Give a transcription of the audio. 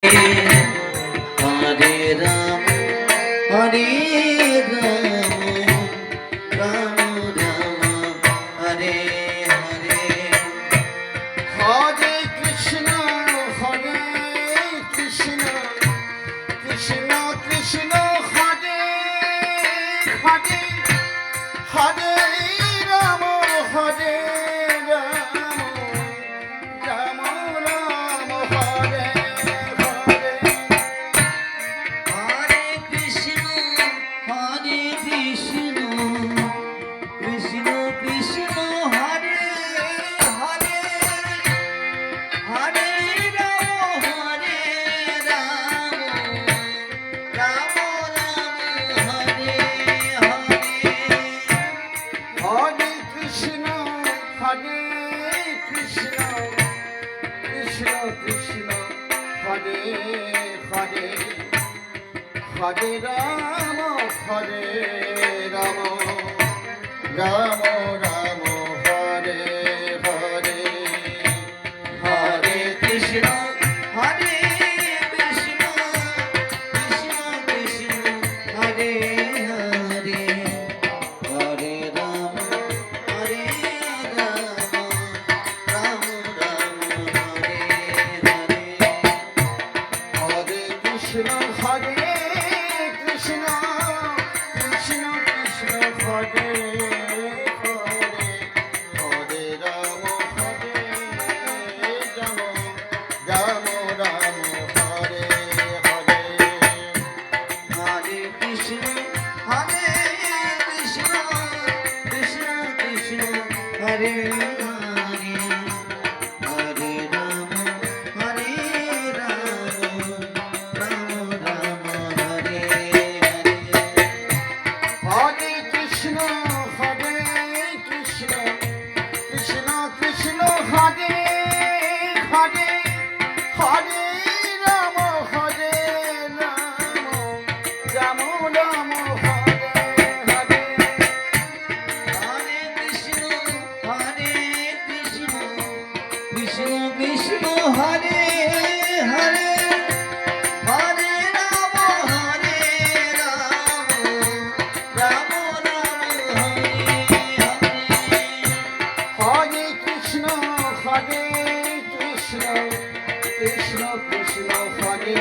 Hare Ram Hare Ram Ram Ram Hare Hare. Hare Krishna Krishna Krishna Hare Hare, Hare Ram Hare Ram Ram Ram Hare Hare. Hare Krishna Krishna Krishna Hare Hare, Hare Ram Ram Ram Hare Hare. Hare Krishna Krishna Krishna Hare Hare, Hare Ram Ram Ram Hare Hare. Hare Krishna Hare Krishna Krishna Krishna Hare Hare, Hare Ram Ram Ram Hare Hare. Hare Krishna Krishna Krishna Hare Hare, Hare Ram Ram Ram Hare Hare. Hare Krishna Krishna Krishna Krishna Hare Hare, Hare Ram Ram Ram Hare Hare. Hare Krishna Krishna Krishna Hare Hare, Hare Ram Ram Ram Hare Hare. Hare Krishna Krishna Krishna Hare Hare, Hare Ram Ram Ram Hare Hare. Hare Krishna Krishna Krishna Hare